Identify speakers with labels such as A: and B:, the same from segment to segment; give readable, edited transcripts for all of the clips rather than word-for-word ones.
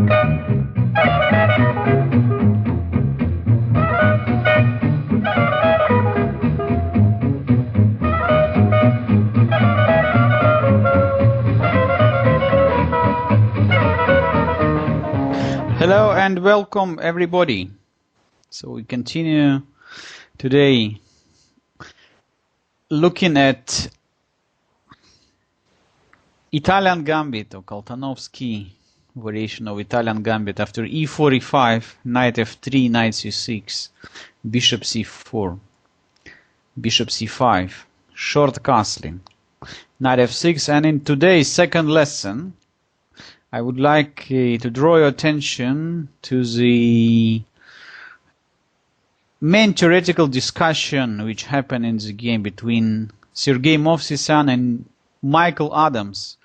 A: Hello and welcome everybody. So we continue today looking at Italian Gambit, or Kaltanovsky variation of Italian Gambit after e4, e5, knight f3, knight c6, bishop c4, bishop c5, short castling, knight f6, and in today's second lesson I would like to draw your attention to the main theoretical discussion which happened in the game between Sergei Movsisyan and Michael Adams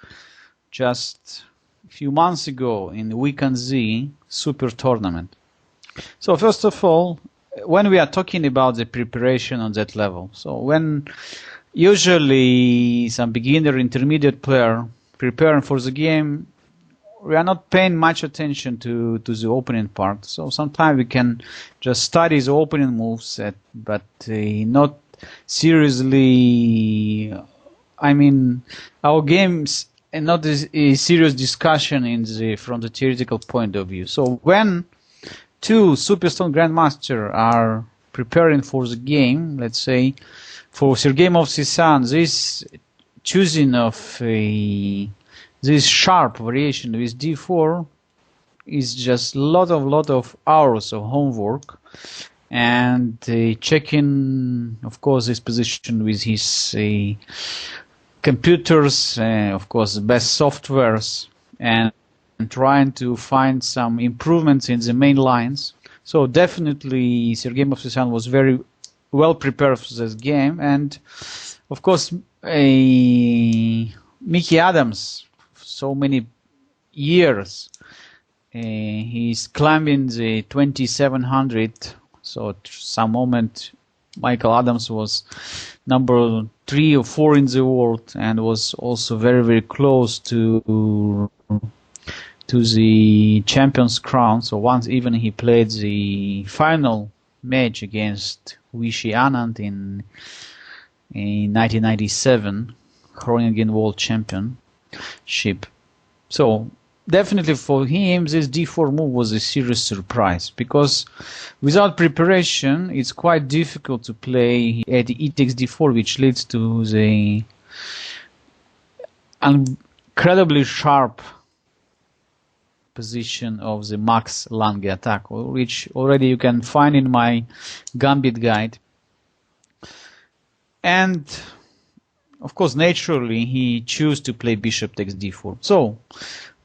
A: just a few months ago in the Weekend Z Super Tournament. So first of all, when we are talking about the preparation on that level, so when usually some beginner intermediate player preparing for the game, we are not paying much attention to the opening part. So sometimes we can just study the opening moves, but not seriously. I mean, our games and not a serious discussion from the theoretical point of view. So when two Superstone Grandmasters are preparing for the game, let's say for Sergei Movsisyan, this choosing of this sharp variation with d4 is just lot of hours of homework, and checking, of course, his position with his computers, of course, the best softwares, and trying to find some improvements in the main lines. So definitely Sergei Movsisyan was very well prepared for this game, and of course Mickey Adams, so many years, he's climbing the 2700. So at some moment Michael Adams was number 3 or 4 in the world, and was also very close to the champion's crown. So once even he played the final match against Vishy Anand in 1997, Groningen World Championship. So definitely for him this d4 move was a serious surprise, because without preparation it's quite difficult to play at e takes d4, which leads to the incredibly sharp position of the Max Lange attack, which already you can find in my Gambit guide. And of course, naturally, he chose to play bishop takes d4. So,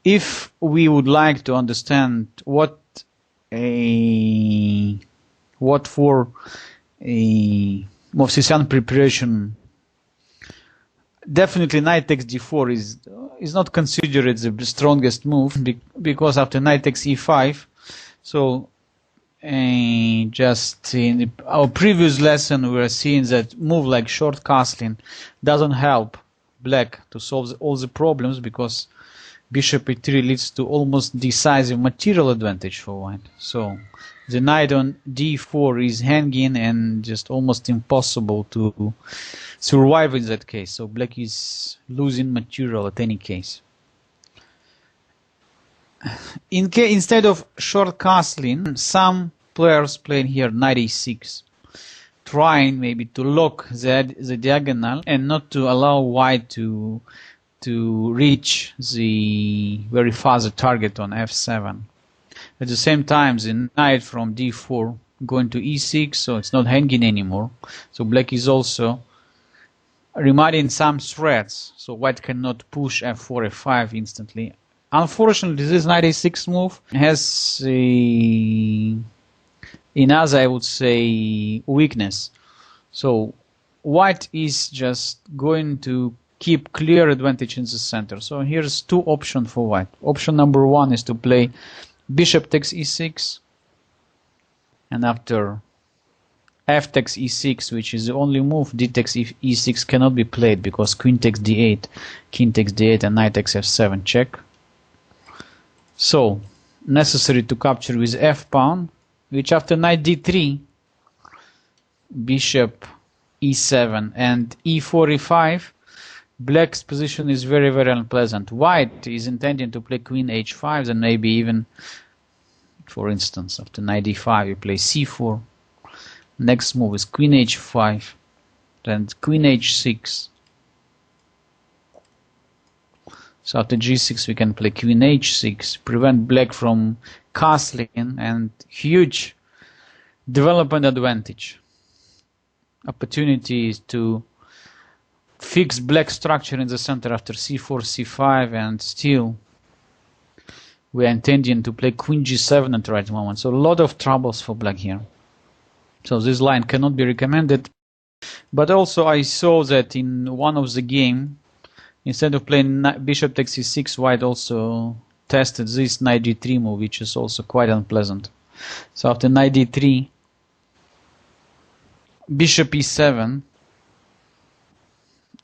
A: if we would like to understand what for a Movsisyan preparation, definitely knight takes d4 is not considered the strongest move, because after knight takes e5, so just in our previous lesson we were seeing that move like short castling doesn't help black to solve all the problems, because bishop e3 leads to almost decisive material advantage for white. So the knight on d4 is hanging and just almost impossible to survive in that case. So black is losing material at any case. Instead of short castling, some players playing here knight e6, trying maybe to lock the diagonal and not to allow white to reach the very fast target on f7. At the same time, the knight from d4 going to e6, so it's not hanging anymore. So black is also removing some threats, so white cannot push f4, f5 instantly. Unfortunately, this knight a6 move has another, I would say, weakness. So white is just going to keep clear advantage in the center. So here's two options for white. Option number one is to play bishop takes e6, and after f takes e6, which is the only move, d takes e6 cannot be played, because queen takes d8, king takes d8, and knight takes f7 check. So necessary to capture with f pawn, which after knight d3, bishop e7 and e4 e5, black's position is very, very unpleasant. White is intending to play queen h5, and maybe even, for instance, after knight d5 you play c4. Next move is queen h5, then queen h6. So after g6 we can play queen h6, prevent black from castling, and huge development advantage. Opportunity is to fix black structure in the center after c4, c5, and still we are intending to play queen g7 at the right moment. So a lot of troubles for black here. So this line cannot be recommended. But also I saw that in one of the game, instead of playing bishop takes e6, white also tested this knight d3 move, which is also quite unpleasant. So after knight d3, bishop e7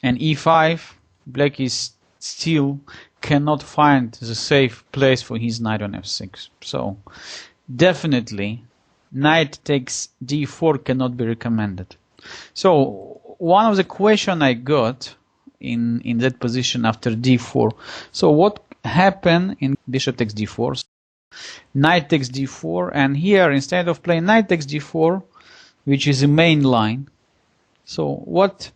A: and e5, black is still cannot find the safe place for his knight on f6. So definitely knight takes d4 cannot be recommended. So one of the question I got in that position after d4, so what happened in bishop takes d4, knight takes d4, and here instead of playing knight takes d4, which is the main line, so what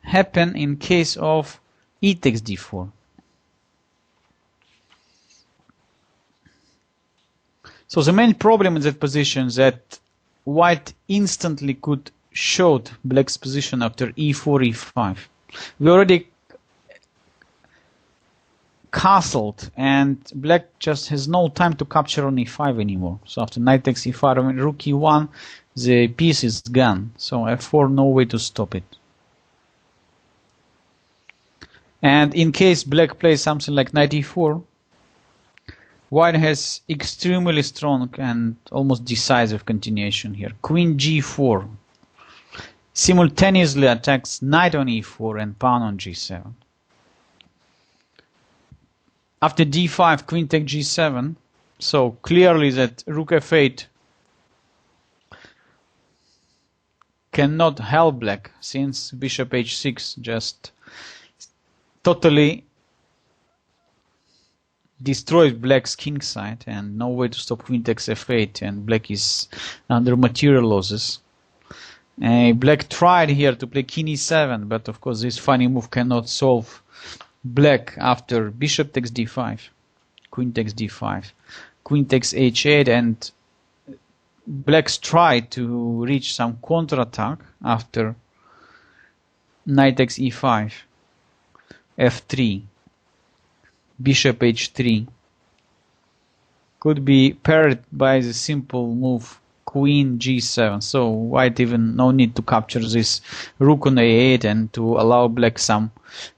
A: happened in case of e takes d4? So the main problem in that position is that white instantly could showed black's position after e4, e5. We already castled, and black just has no time to capture on e5 anymore. So after knight takes e5 and rook e1, the piece is gone. So f4, no way to stop it. And in case black plays something like knight e4, white has extremely strong and almost decisive continuation here. Queen g4 simultaneously attacks knight on e4 and pawn on g7. After d5, queen takes g7, so clearly that rook f8 cannot help black, since bishop h6 just totally destroys black's king side, and no way to stop queen takes f8, and black is under material losses. Black tried here to play king e7, but of course this funny move cannot solve black after bishop takes d5, queen takes d5, queen takes h8, and black's tried to reach some counterattack after knight takes e5, f3, bishop h3, could be paired by the simple move queen g7. So white even no need to capture this rook on a8 and to allow black some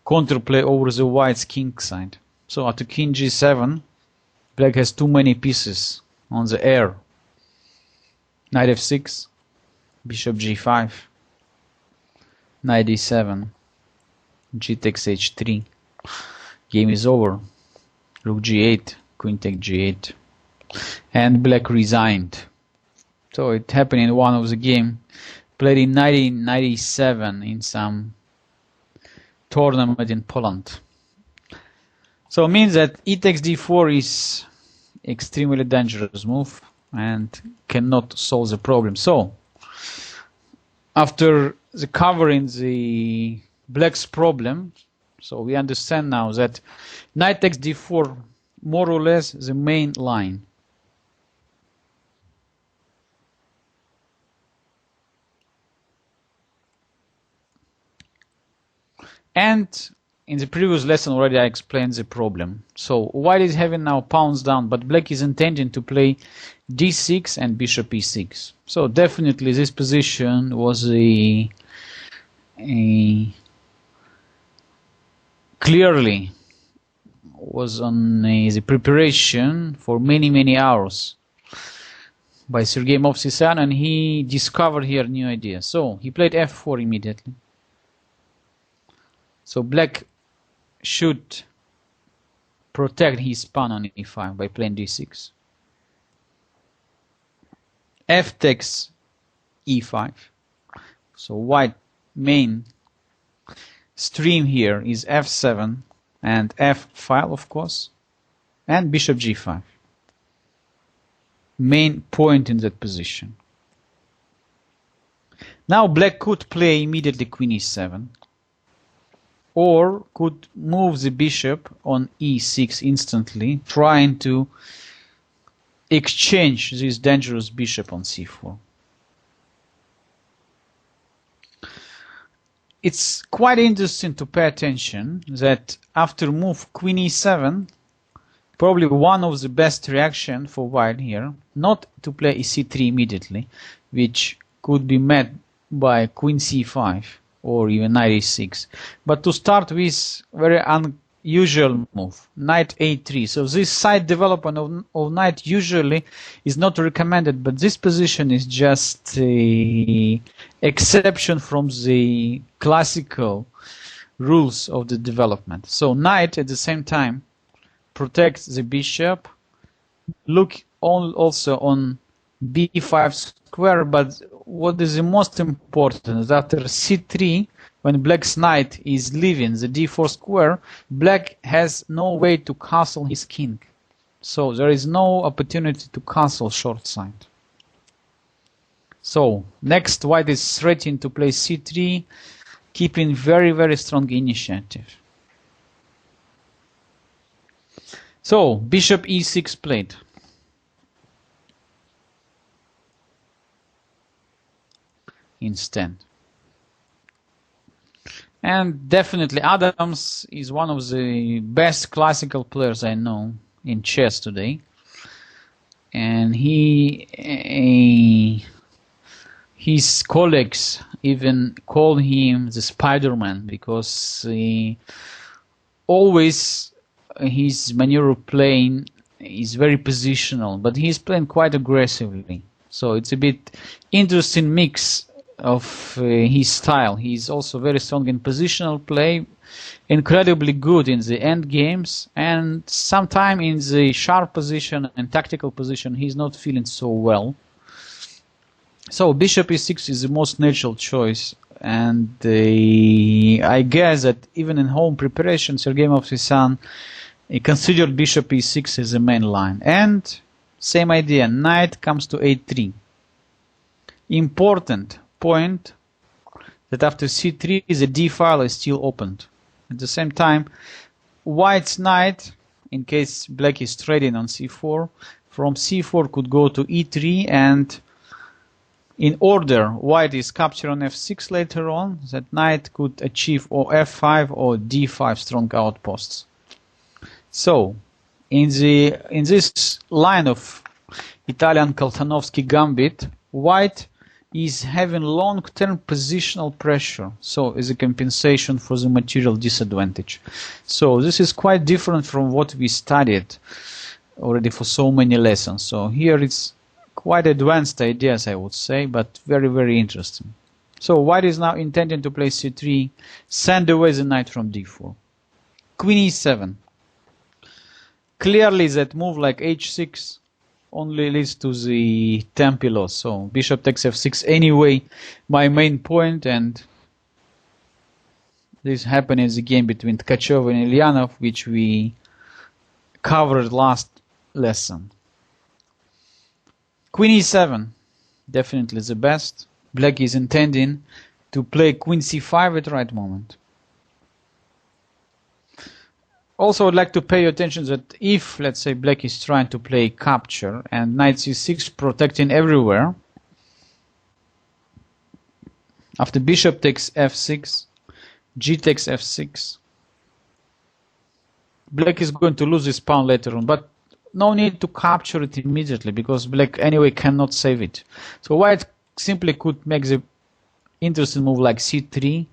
A: counterplay over the white's king side. So after king g7, black has too many pieces on the air. Knight f6, bishop g5, knight d7, g takes h3. Game is over. Rook g8, queen takes g8, and black resigned. So it happened in one of the game, played in 1997 in some tournament in Poland. So it means that e takes d4 is extremely dangerous move and cannot solve the problem. So after the covering the black's problem, so we understand now that knight takes d4 more or less the main line. And in the previous lesson already I explained the problem. So white is having now pawns down, but black is intending to play d6 and bishop e6. So definitely this position was clearly was on the preparation for many hours by Sergei Movsisyan, and he discovered here new idea. So he played f4 immediately. So black should protect his pawn on e5 by playing d6. f takes e5. So white main stream here is f7 and f file, of course, and bishop g5. Main point in that position. Now black could play immediately queen e7, or could move the bishop on e6 instantly, trying to exchange this dangerous bishop on c4. It's quite interesting to pay attention that after move queen e7, probably one of the best reaction for white here, not to play c3 immediately, which could be met by queen c5 or even knight e6, but to start with very unusual move, knight a3. So this side development of knight usually is not recommended, but this position is just a exception from the classical rules of the development. So knight at the same time protects the bishop. Look also on b5 square, but what is the most important is after c3, when black's knight is leaving the d4 square, black has no way to castle his king. So there is no opportunity to castle short side. So next, white is threatening to play c3, keeping very strong initiative. So bishop e6 played. Instead. And definitely Adams is one of the best classical players I know in chess today. And his colleagues even call him the Spider-Man, because always his maneuver playing is very positional, but he's playing quite aggressively. So it's a bit interesting mix of his style. He's also very strong in positional play, incredibly good in the end games, and sometimes in the sharp position and tactical position he's not feeling so well. So bishop e6 is the most natural choice, and I guess that even in home preparation Sergei Movsisyan considered bishop e6 as the main line. And same idea, knight comes to a3. Important point that after c3 the d file is still opened. At the same time, white's knight, in case black is trading on c4, from c4 could go to e3, and in order white is captured on f6 later on, that knight could achieve or f5 or d5 strong outposts. So in this line of Italian Kaltanovsky Gambit, white is having long-term positional pressure, so as a compensation for the material disadvantage. So this is quite different from what we studied already for so many lessons. So here it's quite advanced ideas, I would say, but very interesting. So white is now intending to play c3, send away the knight from d4. Queen e7. Clearly that move like h6 only leads to the tempi loss. So bishop takes f6 anyway, my main point, and this happened in the game between Tkachov and Ilyanov, which we covered last lesson. Queen e7, definitely the best. Black is intending to play queen c5 at the right moment. Also, I'd like to pay attention that if, let's say, black is trying to play capture and knight c6 protecting everywhere, after bishop takes f6, g takes f6, black is going to lose this pawn later on, but no need to capture it immediately, because black anyway cannot save it. So white simply could make the interesting move like c3,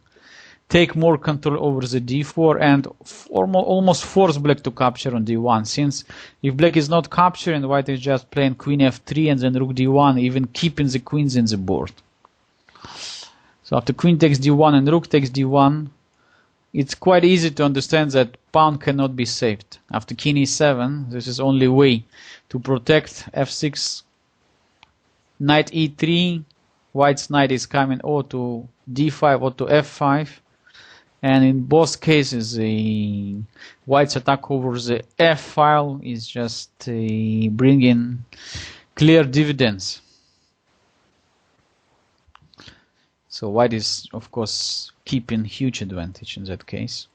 A: take more control over the d4, and almost force black to capture on d1, since if black is not capturing, white is just playing queen f3 and then rook d1, even keeping the queens in the board. So after queen takes d1 and rook takes d1, it's quite easy to understand that pawn cannot be saved. After king e7, this is only way to protect f6 Knight e3, white's knight is coming or to d5 or to f5, and in both cases the white's attack over the f file is just bringing clear dividends. So white is of course keeping huge advantage in that case.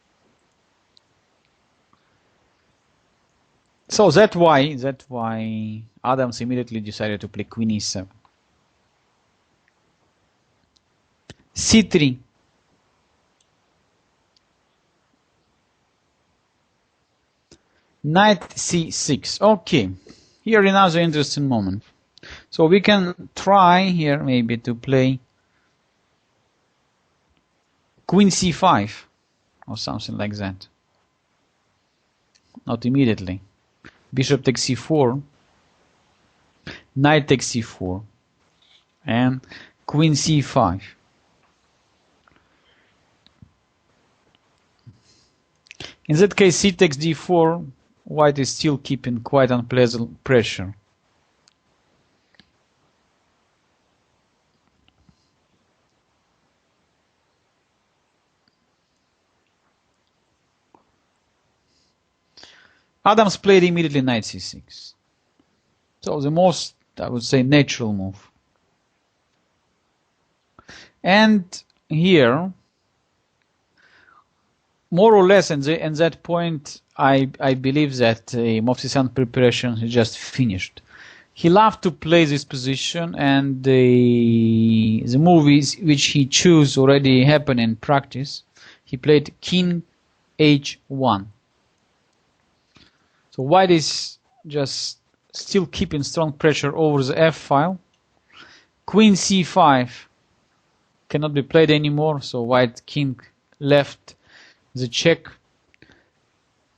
A: So that's why Adams immediately decided to play queen e7. c3. Knight c6. Okay, here another interesting moment. So we can try here maybe to play queen c5 or something like that. Not immediately. Bishop takes c4, knight takes c4, and queen c5. In that case, c takes d4, white is still keeping quite unpleasant pressure. Adams played immediately knight c6. So the most, I would say, natural move. And here, more or less, at that point, I believe that Movsisyan preparation is just finished. He loved to play this position, and the movies which he chose already happened in practice. He played king h1. So white is just still keeping strong pressure over the f file. Queen c5 cannot be played anymore, so white king left the check.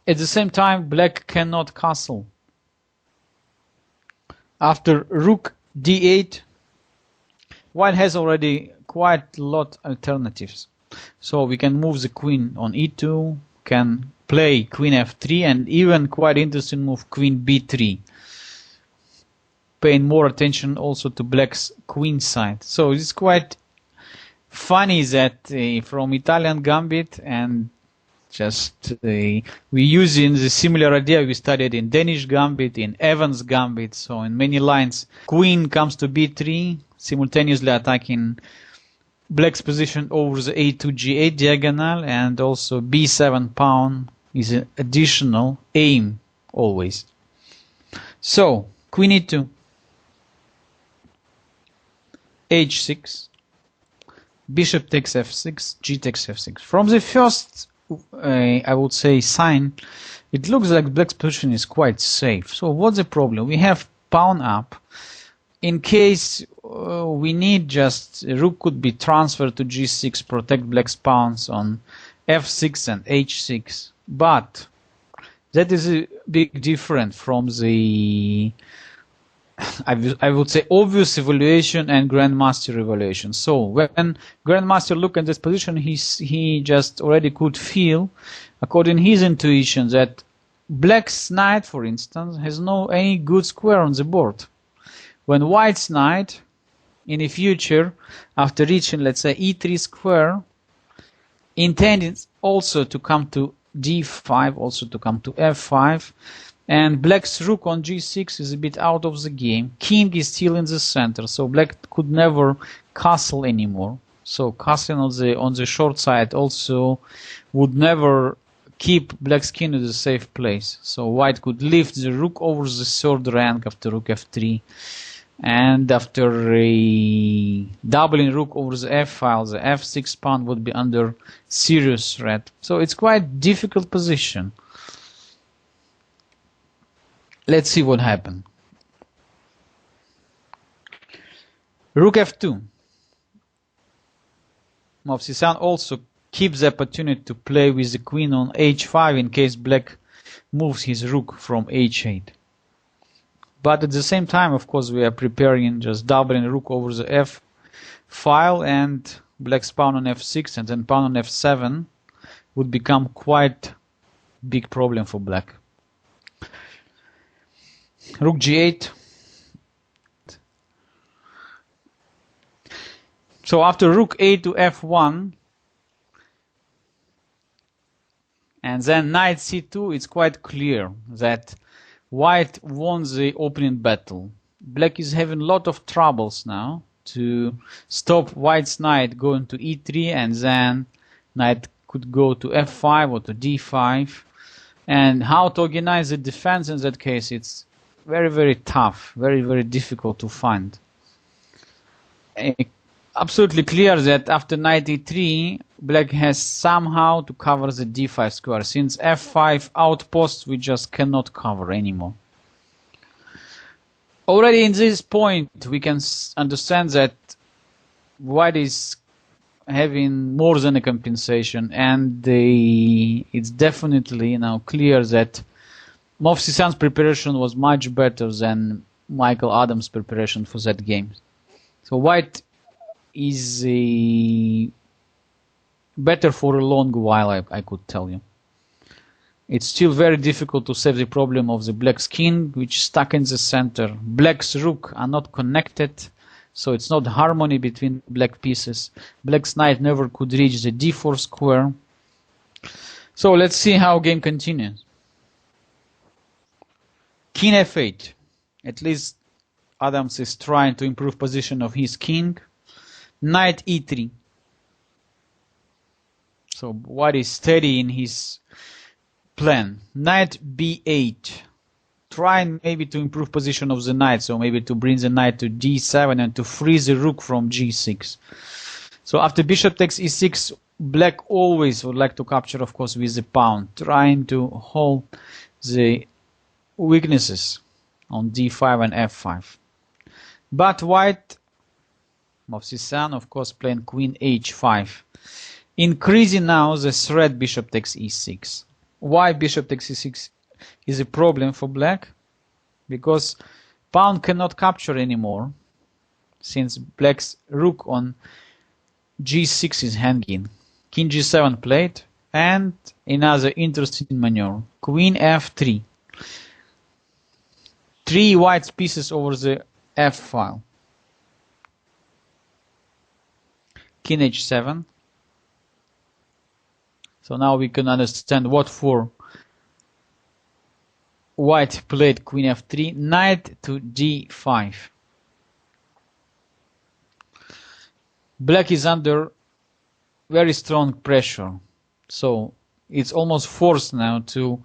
A: At the same time, black cannot castle. After rook d8, white has already quite a lot alternatives. So we can move the queen on e2, can play queen f3, and even quite interesting move queen b3. Paying more attention also to black's queen side. So it's quite funny that from Italian Gambit and just we using the similar idea we studied in Danish Gambit, in Evans Gambit. So in many lines, queen comes to b3, simultaneously attacking black's position over the a2 g8 diagonal, and also b7 pawn is an additional aim always. So queen e2, h6, bishop takes f6, g takes f6. From the first I would say sign, it looks like black's position is quite safe. So what's the problem? We have pawn up. In case we need, just rook could be transferred to g6, protect black's pawns on f6 and h6. But that is a big difference from the I would say obvious evaluation and grandmaster evaluation. So when grandmaster looked at this position, he just already could feel, according to his intuition, that black's knight, for instance, has no any good square on the board. When white's knight, in the future, after reaching, let's say, e3 square, intended also to come to d5, also to come to f5, and black's rook on g6 is a bit out of the game. King is still in the center, so black could never castle anymore. So castling on the short side also would never keep black's king in the safe place. So white could lift the rook over the third rank after rook f3, and after a doubling rook over the f file, the f6 pawn would be under serious threat. So it's quite difficult position. Let's see what happened. Rook f2. Movsisyan also keeps the opportunity to play with the queen on h5 in case black moves his rook from h8. But at the same time, of course, we are preparing just doubling rook over the f file, and black's pawn on f6 and then pawn on f7 would become quite big problem for black. Rook g8. So after rook a to f1 and then knight c2, it's quite clear that white won the opening battle. Black is having a lot of troubles now to stop white's knight going to e3, and then knight could go to f5 or to d5. And how to organize the defense in that case, it's very, very tough, very, very difficult to find. Absolutely clear that after knight e3, black has somehow to cover the d5 square, since f5 outposts we just cannot cover anymore. Already in this point we can understand that white is having more than a compensation, and it's definitely now clear that Movsisyan's preparation was much better than Michael Adams' preparation for that game. So white is better for a long while, I could tell you. It's still very difficult to solve the problem of the black's king, which is stuck in the center. Black's rook are not connected, so it's not harmony between black pieces. Black's knight never could reach the d4 square. So let's see how game continues. King f8. At least Adams is trying to improve position of his king. Knight e3. So white is steady in his plan. Knight b8. Trying maybe to improve position of the knight, so maybe to bring the knight to d7 and to free the rook from g6. So after bishop takes e6, black always would like to capture, of course, with the pawn, trying to hold the weaknesses on d5 and f5. But white, Movsisyan, of course, playing queen h5, increasing now the threat bishop takes e6. Why bishop takes e6 is a problem for black? Because pawn cannot capture anymore, since black's rook on g6 is hanging. King g7 played, and another interesting maneuver. Queen f3. 3 white pieces over the f file. King h7. So now we can understand what for white played queen f3, knight to d5. Black is under very strong pressure, so it's almost forced now to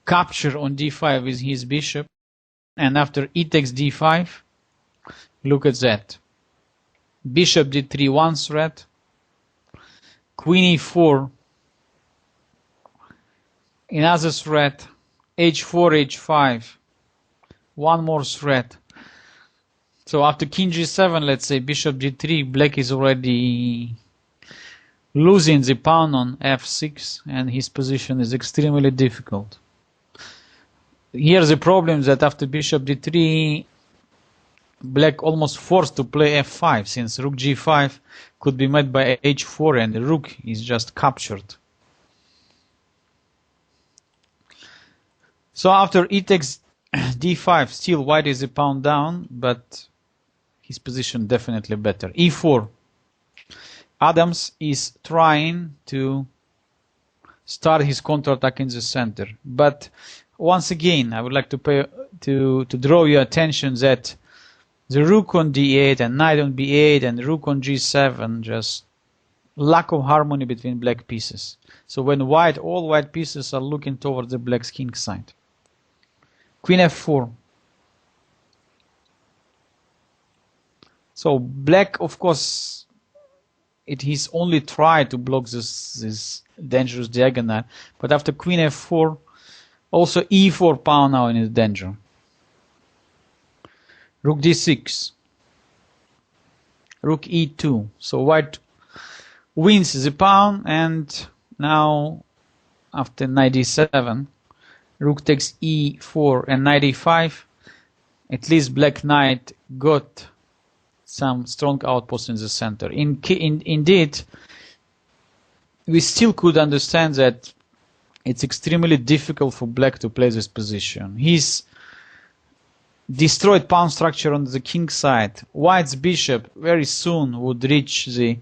A: capture on d5 with his bishop. And after e takes d5, look at that. Bishop d3, one threat. Queen e4, another threat. h4, h5, one more threat. So after king g7, let's say bishop d3, black is already losing the pawn on f6, and his position is extremely difficult. Here the problem is that after bishop d3, black almost forced to play f5, since rook g5 could be met by h4 and the rook is just captured. So after e takes d5, still white is a pawn down, but his position definitely better. e4. Adams is trying to start his counterattack in the center, but once again I would like to draw your attention that the rook on d8 and knight on b8 and rook on g7, just lack of harmony between black pieces. So when all white pieces are looking towards the black's king side. Queen f4. So black, of course, he's only tried to block this dangerous diagonal, but after queen f4, also e4 pawn now in danger. Rook d6. Rook e2. So white wins the pawn, and now after knight d7, rook takes e4 and knight e5. At least black knight got some strong outposts in the center. Indeed, we still could understand that it's extremely difficult for black to play this position. His destroyed pawn structure on the king side. White's bishop very soon would reach the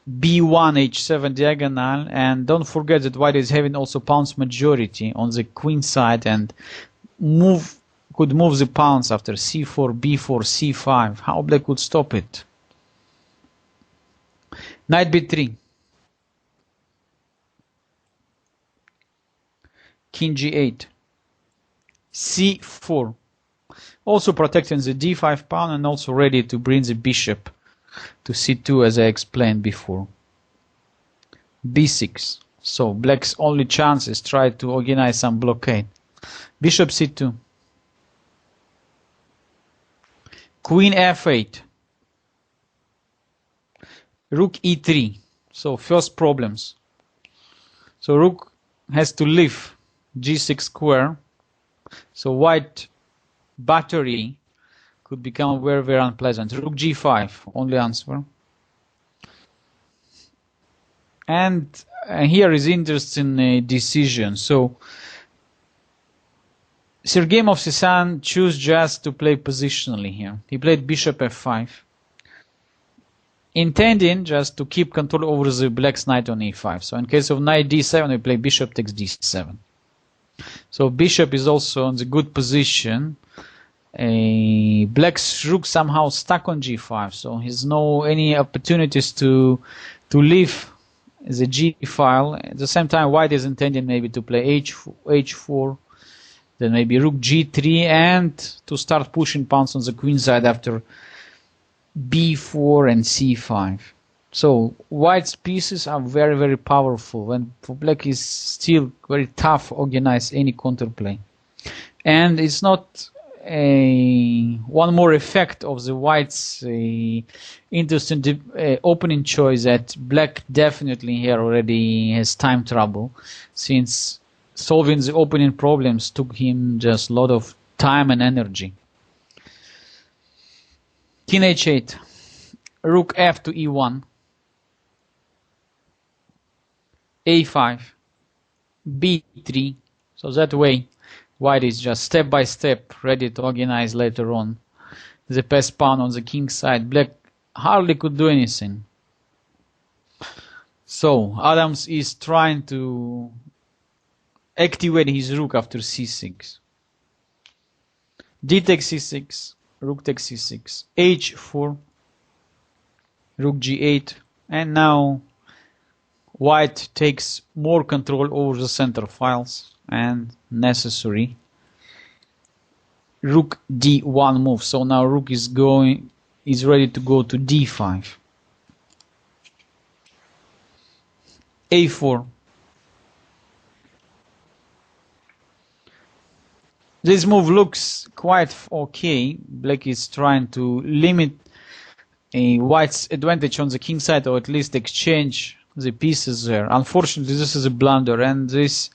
A: b1 h7 diagonal, and don't forget that white is having also pawns majority on the queen side and could move the pawns after c4, b4, c5. How black could stop it? Knight b3, king g8, c4, also protecting the d5 pawn and also ready to bring the bishop to c2 as I explained before. b6, so black's only chance is try to organize some blockade. Bishop c2, queen f8, rook e3, so first problems. So rook has to leave g6 square, so white battery could become very, very unpleasant. Rook g5, only answer. And here is interesting decision. So Sergei Movsesyan chose just to play positionally here. He played bishop f5, intending just to keep control over the black's knight on e5. So in case of knight d7, we play bishop takes d7. So bishop is also in the good position. Black's rook somehow stuck on g5, so he's no any opportunities to leave the g file. At the same time, white is intending maybe to play h4, then maybe rook g3, and to start pushing pawns on the queen side after b4 and c5. So white's pieces are very, very powerful, and for black is still very tough to organize any counterplay. And it's not one more effect of the white's interesting opening choice that black definitely here already has time trouble, since solving the opening problems took him just a lot of time and energy. King h8, rook f to e1, a5, b3, so that way white is just step by step ready to organize later on the passed pawn on the king side. Black hardly could do anything. So Adams is trying to activate his rook after c6. D takes c6, rook takes c6, h4, rook g8, and now white takes more control over the center files and necessary rook d1 move. So now rook is ready to go to d5, a4. This move looks quite okay. Black is trying to limit white's advantage on the king side, or at least exchange the pieces there. Unfortunately, this is a blunder, and this,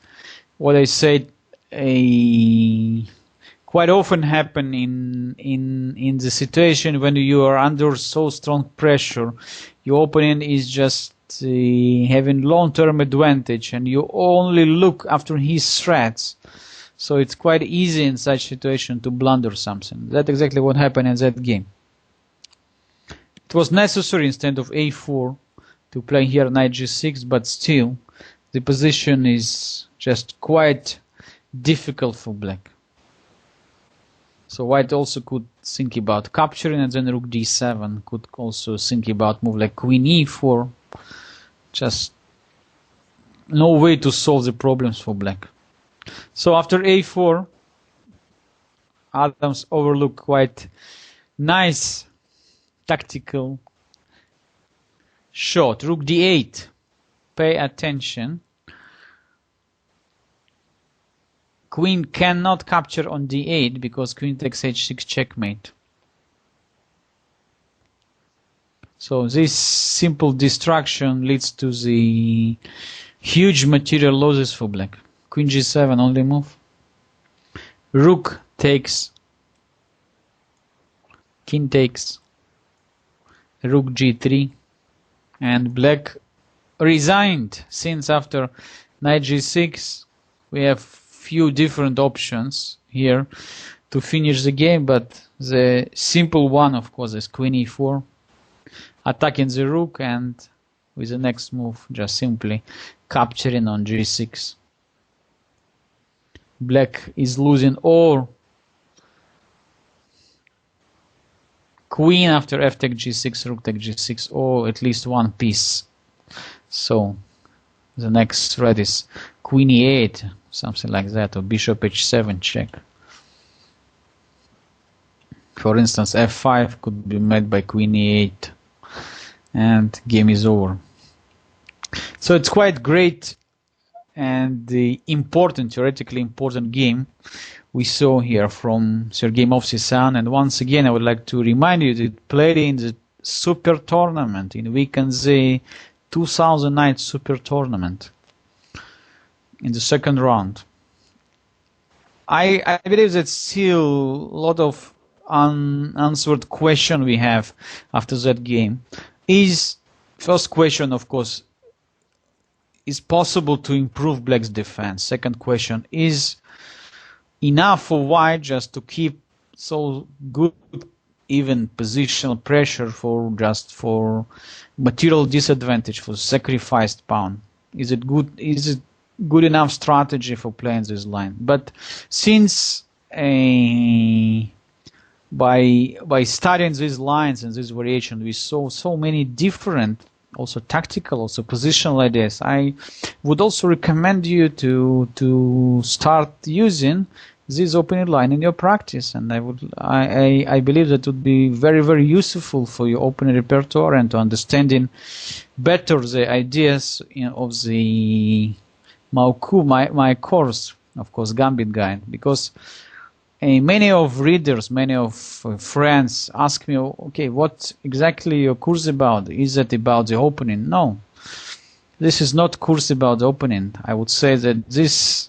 A: what I said, quite often happen in the situation when you are under so strong pressure. Your opponent is just having long-term advantage, and you only look after his threats. So it's quite easy in such situation to blunder something. That's exactly what happened in that game. It was necessary instead of a4 to play here knight g6, but still the position is just quite difficult for black. So white also could think about capturing, and then rook d7, could also think about move like queen e4. Just no way to solve the problems for black. So after a4, Adams overlooked quite nice tactical shot. Rook d8. Pay attention. Queen cannot capture on d8 because queen takes h6 checkmate. So this simple distraction leads to the huge material losses for black. Queen g7 only move. Rook takes. King takes. Rook g3. And black resigned, since after knight g6 we have few different options here. to finish the game, but the simple one, of course, is queen e4, attacking the rook, and with the next move, just simply capturing on g6. Black is losing all queen after f take g6, rook take g6, or at least one piece. So the next threat is queen e8, something like that, or bishop h7 check. For instance, f5 could be met by queen e8, and game is over. So it's quite great and the important, theoretically important game we saw here from Sergei Movsisyan. And once again, I would like to remind you that it played in the Super Tournament, in weekend the 2009 Super Tournament, in the second round. I believe that still a lot of unanswered question we have after that game. First question, of course, is possible to improve Black's defense? Second question, is enough for White just to keep so good even positional pressure for material disadvantage, for sacrificed pawn? Is it good enough strategy for playing this line? But since by studying these lines and this variation, we saw so many different, also tactical, also positional ideas. I would also recommend you to start using this opening line in your practice, and I believe that would be very, very useful for your opening repertoire and to understanding better the ideas of the my course, of course, Gambit Guide, because many of readers, many of friends ask me, okay, what exactly your course about? Is it about the opening? No, this is not course about the opening. I would say that this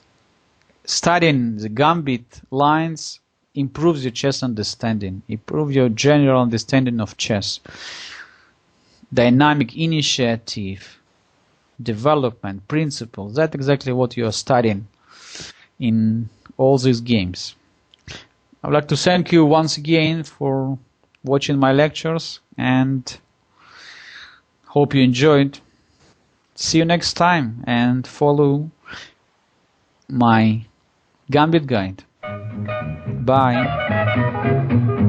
A: studying the Gambit lines improves your chess understanding, improves your general understanding of chess, dynamic initiative, development, principles. That's exactly what you are studying in all these games. I would like to thank you once again for watching my lectures and hope you enjoyed. See you next time and follow my Gambit Guide. Bye.